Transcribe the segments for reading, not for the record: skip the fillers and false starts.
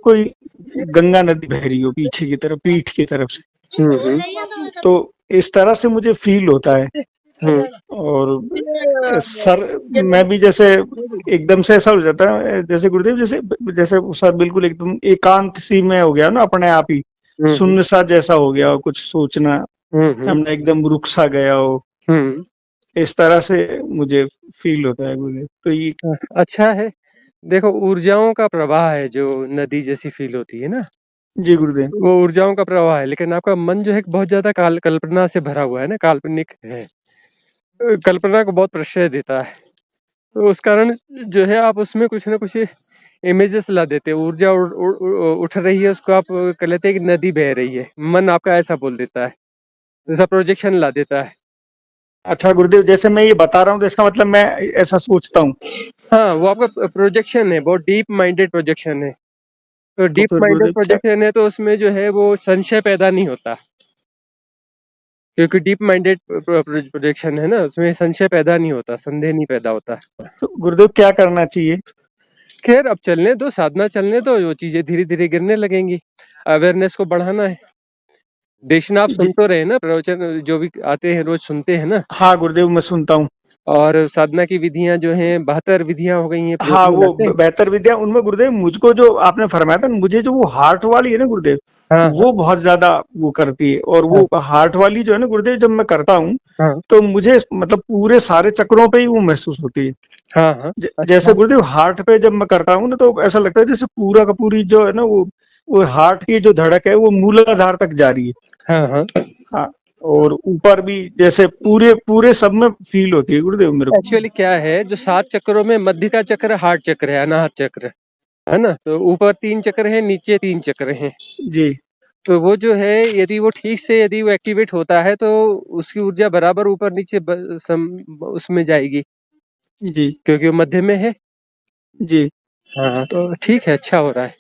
कोई गंगा नदी बह रही हो पीछे की तरफ, पीठ की तरफ से। तो इस तरह से मुझे फील होता है। और सर मैं भी जैसे एकदम से ऐसा हो जाता है, जैसे गुरुदेव जैसे जैसे सर बिल्कुल एकदम एकांत सी में हो गया ना, अपने आप ही शून्य सा जैसा हो गया हो, कुछ सोचना हमने एकदम रुक सा गया हो, इस तरह से मुझे फील होता है मुझे। तो ये अच्छा है। देखो, ऊर्जाओं का प्रवाह है जो नदी जैसी फील होती है ना, जी गुरुदेव। वो ऊर्जाओं का प्रवाह है। लेकिन आपका मन जो है बहुत ज्यादा कल्पना से भरा हुआ है ना, काल्पनिक है, कल्पना को बहुत प्रश्रय देता है। तो उस कारण जो है आप उसमें कुछ ना कुछ इमेजेस ला देते हैं। ऊर्जा उठ रही है, उसको आप कह लेते हैं कि नदी बह रही है। मन आपका ऐसा बोल देता है, जैसा प्रोजेक्शन ला देता है। अच्छा गुरुदेव, जैसे मैं ये बता रहा हूँ तो इसका मतलब मैं ऐसा सोचता हूँ। हाँ, वो आपका प्रोजेक्शन है, बहुत डीप माइंडेड प्रोजेक्शन है। तो तो डीप फिर माइंडेड गुरुदेव क्या? प्रोजेक्शन है तो उसमें जो है वो संशय पैदा नहीं होता, क्योंकि डीप माइंडेड प्रोजेक्शन है ना, उसमें संशय पैदा नहीं होता, संदेह नहीं पैदा होता। तो गुरुदेव क्या करना चाहिए? खैर, अब चलने दो, साधना चलने दो, वो चीजें धीरे धीरे गिरने लगेंगी। अवेयरनेस को बढ़ाना है। देशना आप जी सुन तो रहे हैं ना, प्रवचन जो भी आते हैं रोज सुनते हैं ना। हाँ गुरुदेव, मैं सुनता हूँ। और साधना की विधियां जो हैं 72 विधियां हो गई हैं, प्रयोग हाँ में वो लाते हैं। बेहतर विद्या, उनमें गुरुदेव मुझको जो आपने फरमाया था, मुझे जो वो हार्ट वाली है ना गुरुदेव, हाँ हाँ वो बहुत ज्यादा वो करती है। और हाँ वो हार्ट वाली जो है ना गुरुदेव, जब मैं करता हूँ हाँ तो मुझे मतलब पूरे सारे चक्रों पे ही वो महसूस होती है। हाँ हाँ। अच्छा। जैसे गुरुदेव हार्ट पे जब मैं करता हूँ ना, तो ऐसा लगता है जैसे पूरा का पूरी जो है ना वो हार्ट की जो धड़क है वो मूलाधार तक जा रही है। हाँ हाँ। हाँ, और ऊपर भी जैसे पूरे पूरे सब में फील होती है गुरुदेव मेरे को। एक्चुअली क्या है, जो 7 चक्रों में मध्य का चक्र हार्ट चक्र है, अनाहत चक्र है ना। तो ऊपर 3 चक्र हैं, नीचे 3 चक्र हैं। जी तो वो जो है, यदि वो ठीक से यदि वो एक्टिवेट होता है तो उसकी ऊर्जा बराबर ऊपर नीचे उसमें जाएगी, जी क्योंकि वो मध्य में है। जी। हाँ, तो ठीक है, अच्छा हो रहा है।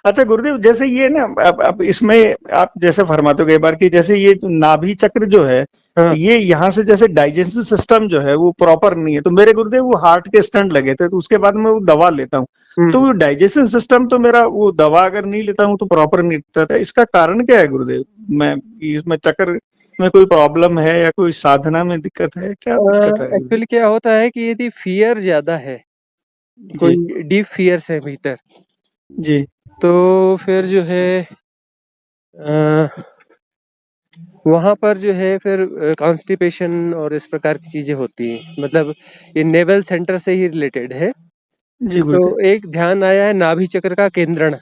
अच्छा गुरुदेव, जैसे ये ना अब इसमें आप जैसे फरमाते हो कई बार कि जैसे ये जो नाभि चक्र जो है, हाँ। ये यहाँ से जैसे डाइजेस्टिव सिस्टम जो है वो प्रॉपर नहीं है। तो मेरे गुरुदेव वो हार्ट के स्टंट लगे थे, तो उसके बाद मैं वो दवा लेता हूँ। तो हम्म। वो डाइजेस्टिव सिस्टम तो मेरा वो दवा अगर नहीं लेता हूँ तो प्रॉपर नहीं रहता था। इसका कारण क्या है गुरुदेव? मैं इसमें चक्र में कोई प्रॉब्लम है या कोई साधना में दिक्कत है, क्या दिक्कत है गुरुदेव? एक्चुअली क्या होता है कि यदि फियर ज्यादा है, जी कोई डीप फियर्स है भीतर, जी तो फिर जो है वहां पर जो है फिर कॉन्स्टिपेशन और इस प्रकार की चीजें होती हैं। मतलब ये नेवल सेंटर से ही रिलेटेड है। जी तो गुरुदेव। एक ध्यान आया है नाभि चक्र का केंद्रण,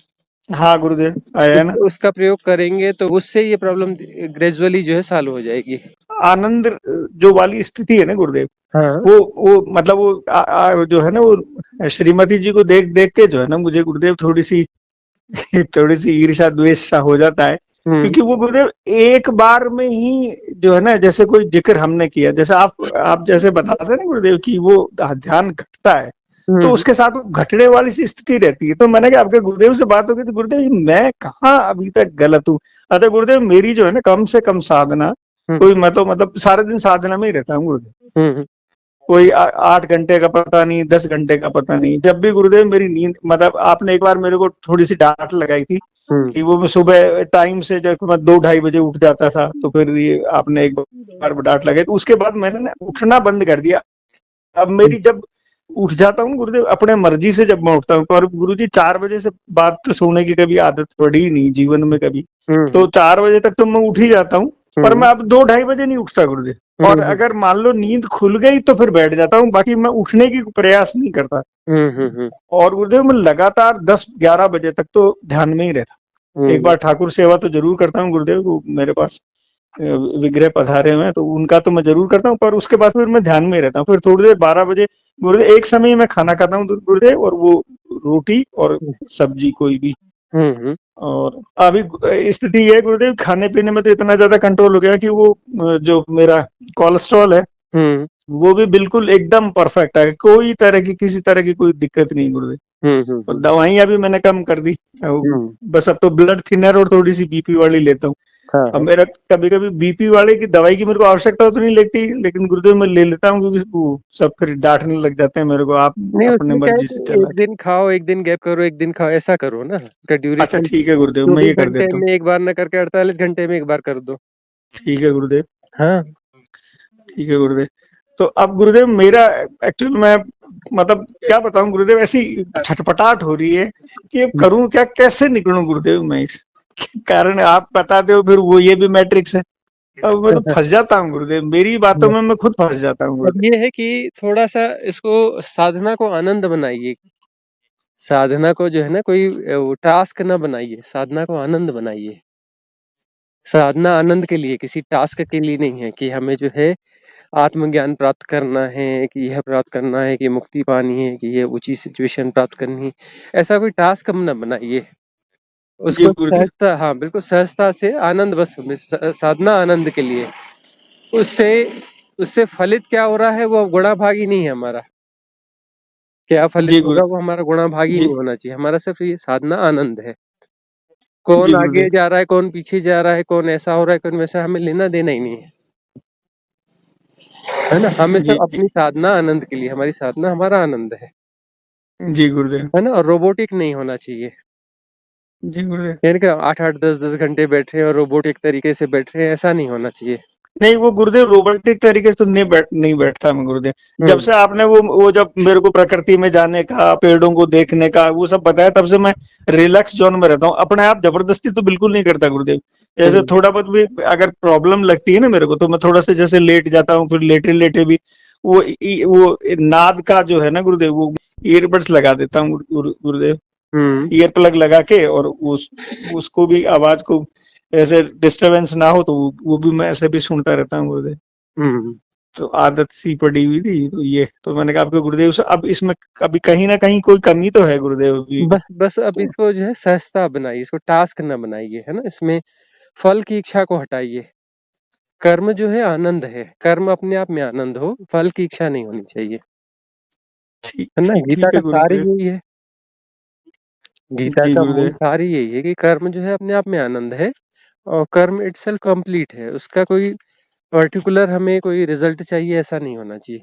हाँ गुरुदेव, आया है ना। उसका प्रयोग करेंगे तो उससे ये प्रॉब्लम ग्रेजुअली जो है सॉल्व हो जाएगी। आनंद जो वाली स्थिति है ना गुरुदेव, हाँ वो मतलब वो जो है ना वो श्रीमती जी को देख देख के जो है ना मुझे गुरुदेव थोड़ी सी ईर्ष्या द्वेष सा हो जाता है। हम्म क्योंकि वो गुरुदेव एक बार में ही जो है ना, जैसे कोई जिक्र हमने किया, जैसे आप जैसे बताते हैं ना गुरुदेव कि वो ध्यान घटता है, तो हम्म उसके साथ वो घटने वाली सी स्थिति रहती है। तो मैंने कहा आपके गुरुदेव से बात होगी तो गुरुदेव जी मैं कहाँ अभी तक गलत हूँ? अतः गुरुदेव मेरी जो है ना कम से कम साधना, हम्म कोई मैं तो मतलब सारे दिन साधना में ही रहता हूँ गुरुदेव। हम्म कोई 8 घंटे का पता नहीं, 10 घंटे का पता नहीं। जब भी गुरुदेव मेरी नींद, मतलब आपने एक बार मेरे को थोड़ी सी डांट लगाई थी हम्म कि वो मैं सुबह टाइम से जब मैं 2-2:30 बजे उठ जाता था, तो फिर ये आपने एक बार डांट लगाई, तो उसके बाद मैंने ना उठना बंद कर दिया। अब मेरी जब उठ जाता हूँ गुरुदेव अपने मर्जी से, जब मैं उठता हूँ, पर गुरुजी 4 बजे से बाद तो सोने की कभी आदत पड़ी ही नहीं जीवन में कभी। तो हम्म 4 बजे तक तो मैं उठ ही जाता हूँ, पर हम्म मैं अब 2-2:30 बजे नहीं उठता गुरुदेव। और हम्म अगर मान लो नींद खुल गई तो फिर बैठ जाता हूँ, बाकी मैं उठने की प्रयास नहीं करता। हम्म और गुरुदेव मैं लगातार 10-11 बजे तक तो ध्यान में ही रहता। एक हम्म बार ठाकुर सेवा तो जरूर करता हूँ गुरुदेव, वो मेरे पास विग्रह पधारे हुए हैं तो उनका तो मैं जरूर करता हूँ, पर उसके बाद फिर मैं ध्यान में ही रहता हूँ। फिर थोड़ी देर 12 बजे गुरुदेव एक समय ही मैं खाना खाता हूँ गुरुदेव, और वो रोटी और सब्जी कोई भी। हम्म और अभी स्थिति ये है गुरुदेव, खाने पीने में तो इतना ज्यादा कंट्रोल हो गया कि वो जो मेरा कोलेस्ट्रॉल है हम्म वो भी बिल्कुल एकदम परफेक्ट है। कोई तरह की किसी तरह की कोई दिक्कत नहीं गुरुदेव। और हम्म दवाइयां भी मैंने कम कर दी। हम्म बस अब तो ब्लड थिनर और थोड़ी सी बीपी वाली लेता हूँ। हाँ अब हाँ मेरा कभी कभी बीपी वाले की दवाई की मेरे को आवश्यकता तो नहीं लगती, लेकिन गुरुदेव मैं ले लेता हूँ, क्योंकि वो सब फिर डांटने लग जाते हैं मेरे को, आप नहीं, अपने उसमें क्या है मर्जी से कि चला एक दिन खाओ, एक दिन गैप करो, एक दिन खाओ, ऐसा करो ना, उसका अच्छा ड्यूरेशन ठीक है गुरुदेव, मैं ये 24 कर घंटे देता हूँ। में एक बार ना करके 48 घंटे में एक बार कर दो। ठीक है गुरुदेव। हाँ ठीक है गुरुदेव। तो अब गुरुदेव मेरा एक्चुअली मैं मतलब क्या बताऊं गुरुदेव, ऐसी छटपटाहट हो रही है कि अब करूं क्या, कैसे निकलूं गुरुदेव मैं इस कारण, आप बताते हो फिर वो ये भी मैट्रिक्स है। अब मैं तो फंस जाता हूँ गुरुदेव, मेरी बातों में मैं खुद फंस जाता हूँ अब गुरुदेव। ये है कि थोड़ा सा इसको, साधना को आनंद बनाइए। साधना को जो है ना, कोई टास्क ना बनाइए, साधना को आनंद बनाइए। साधना आनंद के लिए, किसी टास्क के लिए नहीं है कि हमें जो है आत्मज्ञान प्राप्त करना है, कि यह प्राप्त करना है, कि मुक्ति पानी है, कि ये ऊंची सिचुएशन प्राप्त करनी है। ऐसा कोई टास्क हम ना बनाइए। जी उसको गुरुदेव। सहजता, हाँ बिल्कुल सहजता से आनंद, बस साधना आनंद के लिए। उससे उससे फलित क्या हो रहा है वो गुणा भागी नहीं है हमारा। क्या फलित जी गुरु होगा वो हमारा गुणा भागी जी नहीं होना चाहिए, हमारा सिर्फ ये साधना आनंद है। कौन जी आगे गुरुदेव। जा रहा है, कौन पीछे जा रहा है, कौन ऐसा हो रहा है, कौन वैसा, हमें लेना देना ही नहीं है। है ना, हमें जी सिर्फ जी अपनी साधना आनंद के लिए, हमारी साधना हमारा आनंद जी गुरुदेव। है ना, और रोबोटिक नहीं होना चाहिए। जी गुरुदेव। यानी कि 8-8 10-10 घंटे बैठ रहे हैं और रोबोटिक तरीके से बैठ रहे हैं, ऐसा नहीं होना चाहिए। नहीं वो गुरुदेव रोबोटिक तरीके से तो नहीं बैठता मैं गुरुदेव। जब हम्म से आपने वो जब मेरे को प्रकृति में जाने का, पेड़ों को देखने का वो सब बताया, तब से मैं रिलैक्स जोन में रहता हूँ। अपने आप जबरदस्ती तो बिल्कुल नहीं करता गुरुदेव। जैसे हम्म थोड़ा बहुत भी अगर प्रॉब्लम लगती है ना मेरे को, तो मैं थोड़ा सा जैसे लेट जाता हूँ, फिर लेटे लेटे भी वो नाद का जो है ना गुरुदेव, वो ईयरबड्स लगा देता हूँ गुरुदेव। हम्म ईयर प्लग लगा के, और उसको भी आवाज को ऐसे डिस्टरबेंस ना हो, तो वो भी मैं ऐसे भी सुनता रहता हूँ गुरुदेव। हम्म। तो आदत सी पड़ी हुई थी, तो ये तो मैंने कहा आपके गुरुदेव से, अब इसमें कभी कहीं ना कहीं कोई कमी तो है गुरुदेव अभी भी। बस बस अब तो इसको जो है सहजता बनाइए, इसको टास्क ना बनाइए, है ना। इसमें फल की इच्छा को हटाइए। कर्म जो है आनंद है, कर्म अपने आप में आनंद हो, फल की इच्छा नहीं होनी चाहिए। ठीक है ना, ठीक गीता ठीक का है सार ही गुरुदेव। यही है। गीता जी का मूल गुरुदेव। सार ही यही है कि कर्म जो है अपने आप में आनंद है, और कर्म इटसेल्फ कंप्लीट है। उसका कोई पर्टिकुलर हमें कोई रिजल्ट चाहिए, ऐसा नहीं होना चाहिए।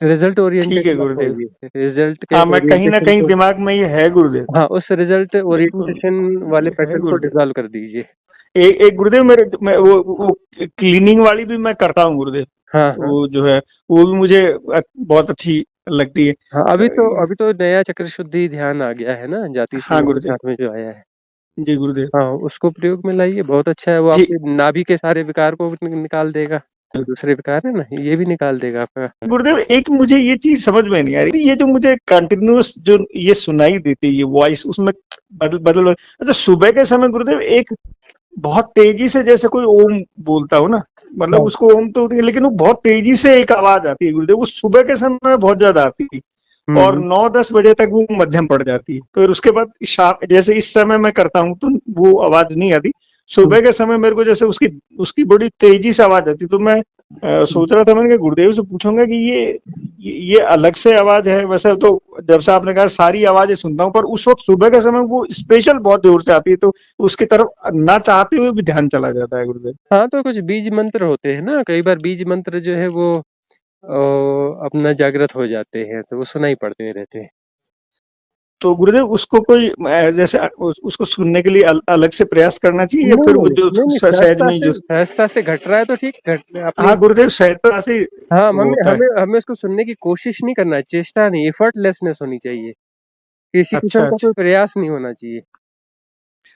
रिजल्ट ठीक ओरिएंटेड है मत गुरुदेव। होइए, रिजल्ट के हाँ मैं कहीं ना ओरिएंटेशन कहीं को, दिमाग में ये है गुरुदेव। हाँ उस रिजल्ट बिल्कुल ओरिएंटेशन वाले ये है पैटर्न को गुरुदेव। डिसॉल्व कर दीजिए। एक गुरुदेव मेरे मैं वो क्लीनिंग वाली भी मैं करता हूँ गुरुदेव। हाँ हाँ वो जो है वो भी मुझे बहुत अच्छी लगती है। हाँ। अभी तो नया चक्र शुद्धि ध्यान आ गया है ना, जाति हाँ संयम के गुरुदेव। साथ में जो आया है। जी गुरुदेव। हाँ, उसको प्रयोग में लाइए, बहुत अच्छा है। वो जी आपके नाभि के सारे विकार को निकाल देगा। जो दूसरे विकार है ना, ये भी निकाल देगा आपका। गुरुदेव, एक मुझे ये चीज समझ में नहीं आ रही, ये जो मुझे कंटिन्यूअस जो ये सुनाई देती है ये वॉइस, उसमें बदल बदल अच्छा सुबह के समय गुरुदेव एक बहुत तेजी से जैसे कोई ओम बोलता हो ना, मतलब हाँ। उसको ओम तो नहीं, लेकिन वो बहुत तेजी से एक आवाज आती है गुरुदेव, वो सुबह के समय बहुत ज्यादा आती है। और हम्म 9-10 बजे तक वो मध्यम पड़ जाती है, फिर उसके बाद शाम जैसे इस समय मैं करता हूँ तो वो आवाज नहीं आती। हम्म सुबह के समय मेरे को जैसे उसकी उसकी बड़ी तेजी से आवाज आती, तो मैं हम्म। सोच रहा था, मैंने कहा गुरुदेव से पूछूंगा कि ये अलग से आवाज है। वैसे तो जब से आपने कहा सारी आवाजें सुनता हूँ, पर उस वक्त सुबह के समय वो स्पेशल बहुत जोर से आती है, तो उसकी तरफ ना चाहते हुए भी ध्यान चला जाता है गुरुदेव। हाँ, तो कुछ बीज मंत्र होते हैं ना, कई बार बीज मंत्र जो है वो अपना जागृत हो जाते हैं, तो वो सुनाई पड़ते रहते हैं। तो गुरुदेव उसको कोई जैसे उसको सुनने के लिए अलग से प्रयास करना चाहिए, या फिर नहीं वो नहीं जो नहीं नहीं, सहज में ही जो। सहजता से घट रहा है तो ठीक, घट अपनी। हाँ गुरुदेव, सहजता से हाँ, वो हमें होता है। हमें हमें उसको सुनने की कोशिश नहीं करना है, चेष्टा नहीं, एफर्टलेसनेस होनी चाहिए। किसी किस्म अच्छा का अच्छा। कोई प्रयास नहीं होना चाहिए।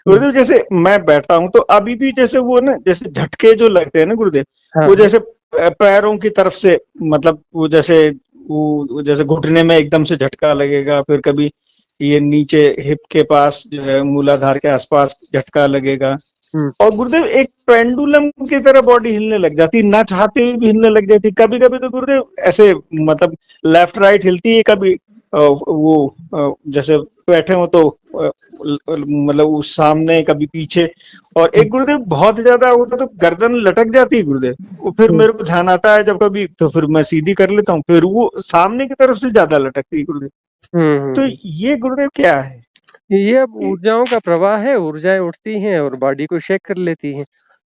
गुरुदेव जैसे मैं बैठता हूँ तो अभी भी जैसे वो ना, जैसे झटके जो लगते हैं ना गुरुदेव, हाँ वो हाँ जैसे पैरों की तरफ से, मतलब वो जैसे वो जैसे घुटने में एकदम से झटका लगेगा, फिर कभी ये नीचे हिप के पास जो है मूलाधार के आसपास झटका लगेगा। हम्म और गुरुदेव एक पेंडुलम की तरह बॉडी हिलने लग जाती, ना चाहते हुए भी हिलने लग जाती। कभी कभी तो गुरुदेव ऐसे मतलब लेफ्ट राइट हिलती है, कभी जैसे बैठे हो तो मतलब उस सामने, कभी पीछे। और एक गुरुदेव बहुत ज्यादा होता तो गर्दन लटक जाती है गुरुदेव। वो फिर हम्म मेरे को ध्यान आता है जब कभी, तो फिर मैं सीधी कर लेता हूँ, फिर वो सामने की तरफ से ज्यादा लटकती है गुरुदेव। हम्म हम्म, तो हम्म। ये गुरुदेव क्या है? ये अब ऊर्जाओं का प्रवाह है, ऊर्जाएं उठती हैं और बॉडी को शेक कर लेती हैं।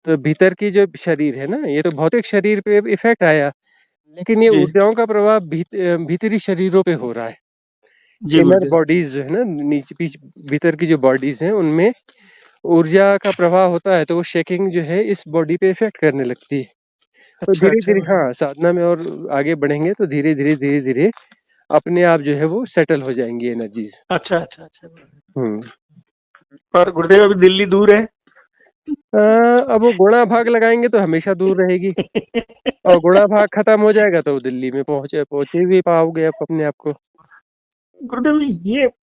तो भीतर की जो शरीर है ना, ये तो भौतिक शरीर पे इफेक्ट आया, लेकिन ये जी ऊर्जाओं का प्रभाव भीतरी शरीरों पे हो रहा है। जी इनर गुरुदेव। बॉडीज जो है ना, नीचे भीतर की जो बॉडीज हैं उनमें ऊर्जा का प्रवाह होता है, तो वो शेकिंग जो है इस बॉडी पे इफेक्ट करने लगती है। तो अच्छा धीरे अच्छा धीरे, गुरुदेव। हाँ, साधना में और आगे बढ़ेंगे तो धीरे धीरे अपने आप जो है वो सेटल हो जाएंगी एनर्जीज। अच्छा अच्छा अच्छा गुरुदेव। हम्म। पर गुरुदेव अभी दिल्ली दूर है। अब वो गुणा भाग लगाएंगे तो हमेशा दूर रहेगी, और गुणा भाग खत्म हो जाएगा तो दिल्ली में पहुंचे भी पाओगे आप अपने आप को। गुरुदेव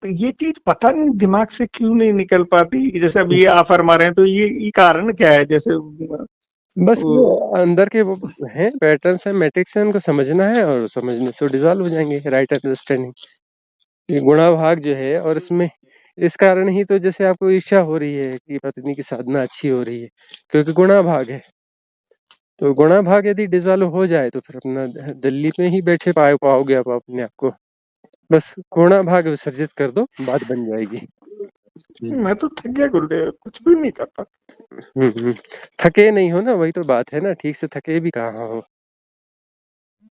ये चीज पता नहीं दिमाग से क्यों नहीं निकल पाती, जैसे अब ये आप फरमा रहे हैं तो ये कारण क्या है, जैसे बस वो वो अंदर के वो हैं, पैटर्न्स हैं, मैट्रिक्स हैं, उनको समझना है और समझने से डिसॉल्व हो जाएंगे। राइट अंडरस्टैंडिंग, ये गुणा भाग जो है, और इसमें इस कारण ही तो जैसे आपको इच्छा हो रही है कि पत्नी की साधना अच्छी हो रही है, क्योंकि गुणा भाग है। तो गुणा भाग यदि डिसॉल्व हो जाए तो फिर अपना दिल्ली में ही बैठे पाओगे आप अपने आप को। बस गुणा भाग विसर्जित कर दो, बात बन जाएगी। मैं तो थक गया गुरुदेव, कुछ भी नहीं कर पाता। थके नहीं हो ना, वही तो बात है ना, ठीक से थके भी कहाँ हो।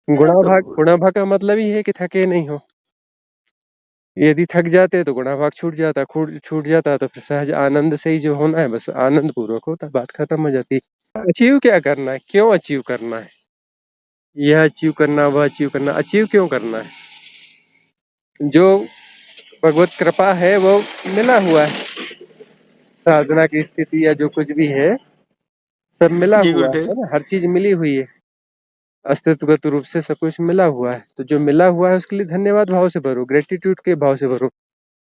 क्या करूं? गुणा भाग का मतलब ही है कि थके नहीं हो। यदि थक जाते तो गुणा भाग छूट जाता तो फिर सहज आनंद से ही जो होना है बस आनंद पूर्वक होता, बात खत्म हो जाती। अचीव क्या करना है, क्यों अचीव करना है, यह अचीव करना, वह अचीव करना, अचीव क्यों करना है? जो भगवत कृपा है वो मिला हुआ है, साधना की स्थिति या जो कुछ भी है सब मिला जी हुआ गुरुदेव। है ना, हर चीज मिली हुई है, अस्तित्वगत रूप से सब कुछ मिला हुआ है। तो जो मिला हुआ है उसके लिए धन्यवाद भाव से भरो, ग्रेटिट्यूड के भाव से भरो।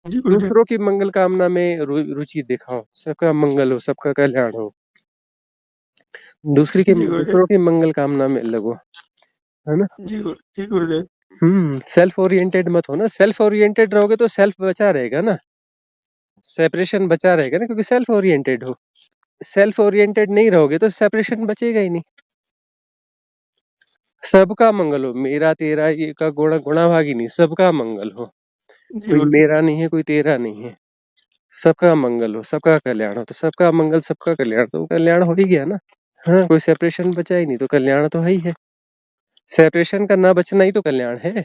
जी गुरुदेव। दूसरों की मंगल कामना में रुचि दिखाओ, सबका मंगल हो, सबका कल्याण हो, जी गुरुदेव। दूसरों की मंगल कामना में लगो, है ना। जी गुरुदेव। सेल्फ ओरिएंटेड मत हो ना, सेल्फ ओरिएंटेड रहोगे तो सेल्फ बचा रहेगा ना, सेपरेशन बचा रहेगा ना, क्योंकि सेल्फ ओरिएंटेड हो। सेल्फ ओरिएंटेड नहीं रहोगे तो सेपरेशन बचेगा ही नहीं। सबका मंगल हो, मेरा तेरा ये का गुणा भागी नहीं, सबका मंगल हो। जी कोई गुरुदेव। मेरा नहीं है, कोई तेरा नहीं है, सबका मंगल हो, सबका कल्याण हो। तो सबका मंगल सबका कल्याण, तो कल्याण हो ही गया ना। हाँ, कोई सेपरेशन बचा ही नहीं तो कल्याण तो है ही है। सेपरेशन का ना बचना ही तो कल्याण है।